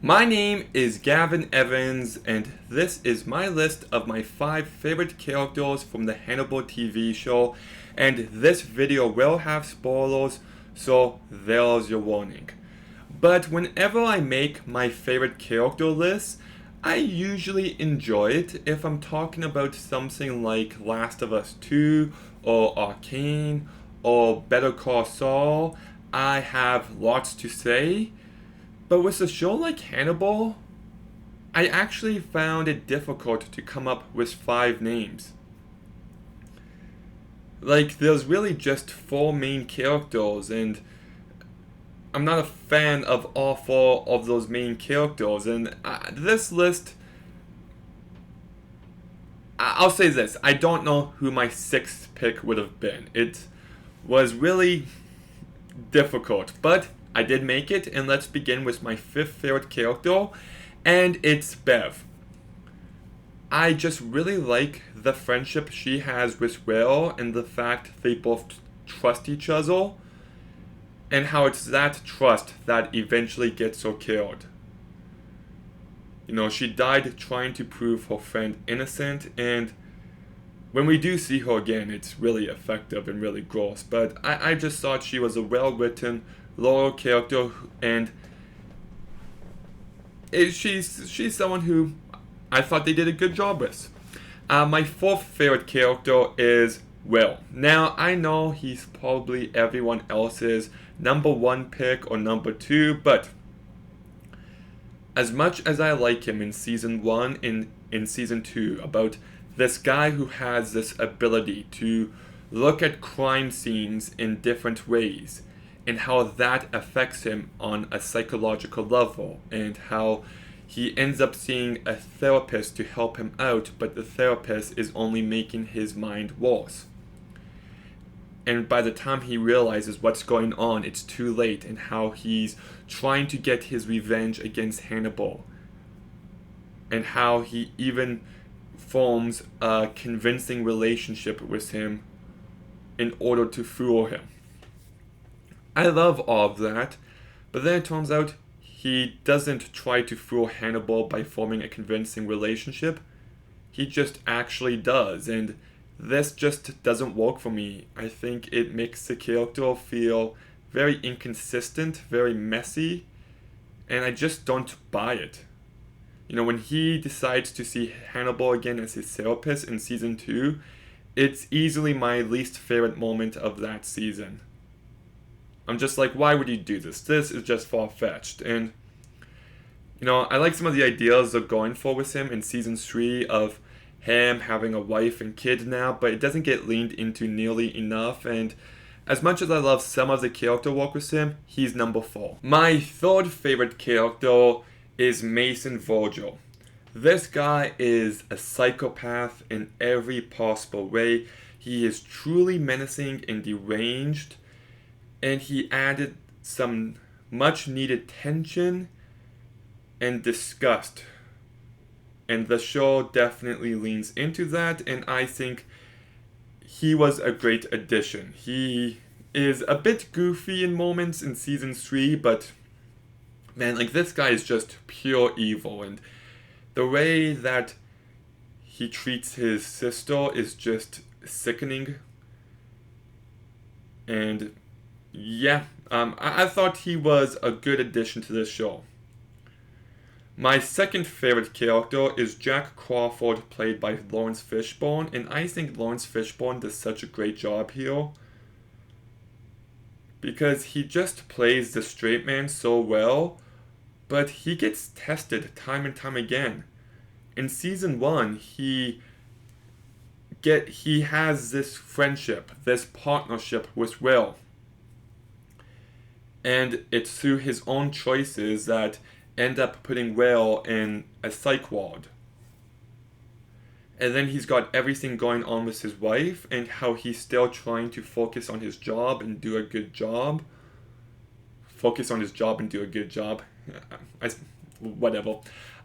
My name is Gavin Evans, and this is my list of my 5 favorite characters from the Hannibal TV show. And this video will have spoilers, so there's your warning. But whenever I make my favorite character list, I usually enjoy it if I'm talking about something like Last of Us 2 or Arcane or Better Call Saul. I have lots to say. But with a show like Hannibal, I actually found it difficult to come up with 5 names. Like, there's really just 4 main characters, and I'm not a fan of all 4 of those main characters. And this list, I'll say this, I don't know who my 6th pick would have been. It was really difficult, but I did make it, and let's begin with my 5th favorite character, and it's Bev. I just really like the friendship she has with Will and the fact they both trust each other, and how it's that trust that eventually gets her killed. You know, she died trying to prove her friend innocent, and when we do see her again, it's really effective and really gross, but I just thought she was a well-written, loyal character, and she's someone who I thought they did a good job with. My 4th favorite character is Will. Now, I know he's probably everyone else's number 1 pick or number 2, but as much as I like him in Season 1 and in Season 2, about this guy who has this ability to look at crime scenes in different ways, and how that affects him on a psychological level, and how he ends up seeing a therapist to help him out, but the therapist is only making his mind worse. And by the time he realizes what's going on, it's too late, and how he's trying to get his revenge against Hannibal, and how he even forms a convincing relationship with him in order to fool him. I love all of that, but then it turns out he doesn't try to fool Hannibal by forming a convincing relationship. He just actually does, and this just doesn't work for me. I think it makes the character feel very inconsistent, very messy, and I just don't buy it. You know, when he decides to see Hannibal again as his therapist in Season 2, it's easily my least favorite moment of that season. I'm just like, why would you do this? This is just far-fetched. And, you know, I like some of the ideas they're going for with him in Season 3 of him having a wife and kid now, but it doesn't get leaned into nearly enough. And as much as I love some of the character work with him, he's number 4. My 3rd favorite character is Mason Virgil. This guy is a psychopath in every possible way. He is truly menacing and deranged, and he added some much needed tension and disgust. And the show definitely leans into that, and I think he was a great addition. He is a bit goofy in moments in Season 3, but man, like, this guy is just pure evil, and the way that he treats his sister is just sickening. And yeah, I thought he was a good addition to this show. My 2nd favorite character is Jack Crawford, played by Lawrence Fishburne, and I think Lawrence Fishburne does such a great job here, because he just plays the straight man so well, but he gets tested time and time again. In Season 1, he has this friendship, this partnership with Will, and it's through his own choices that end up putting Will in a psych ward. And then he's got everything going on with his wife, and how he's still trying to focus on his job and do a good job. Focus on his job and do a good job. Whatever.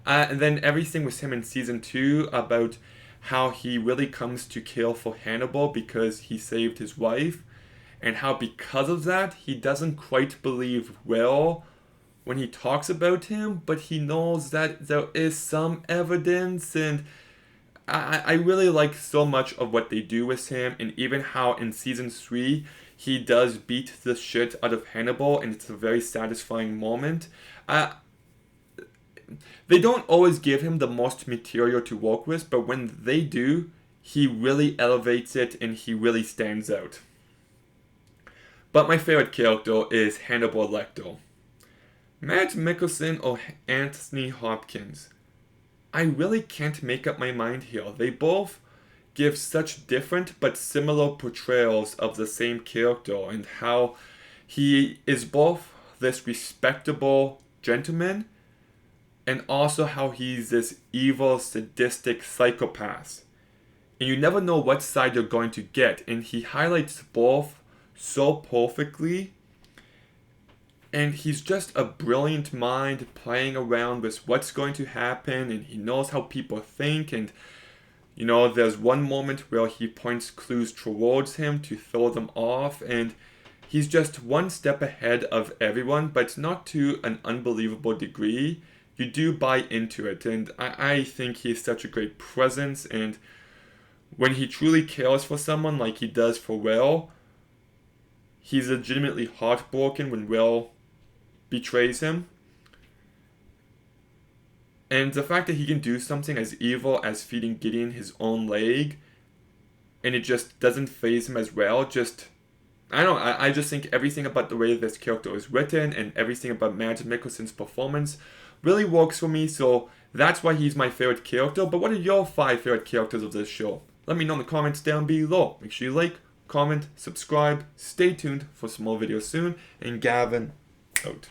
And then everything with him in Season 2 about how he really comes to kill for Hannibal because he saved his wife, and how because of that he doesn't quite believe Will when he talks about him, but he knows that there is some evidence, and I really like so much of what they do with him, and even how in season 3 he does beat the shit out of Hannibal, and it's a very satisfying moment. They don't always give him the most material to work with, but when they do, he really elevates it and he really stands out. But my favorite character is Hannibal Lecter. Mads Mikkelsen or Anthony Hopkins. I really can't make up my mind here. They both give such different but similar portrayals of the same character, and how he is both this respectable gentleman and also how he's this evil, sadistic psychopath. And you never know what side you're going to get, and he highlights both so perfectly. And he's just a brilliant mind playing around with what's going to happen, and he knows how people think. And you know, there's one moment where he points clues towards him to throw them off, and he's just one step ahead of everyone, but not to an unbelievable degree. You do buy into it, and I think he's such a great presence. And when he truly cares for someone like he does for Will, he's legitimately heartbroken when Will betrays him. And the fact that he can do something as evil as feeding Gideon his own leg, and it just doesn't faze him as well, I don't know, I just think everything about the way this character is written and everything about Mads Mikkelsen's performance really works for me, so that's why he's my favorite character. But what are your 5 favorite characters of this show? Let me know in the comments down below. Make sure you like, comment, subscribe, stay tuned for some more videos soon, and Gavin out.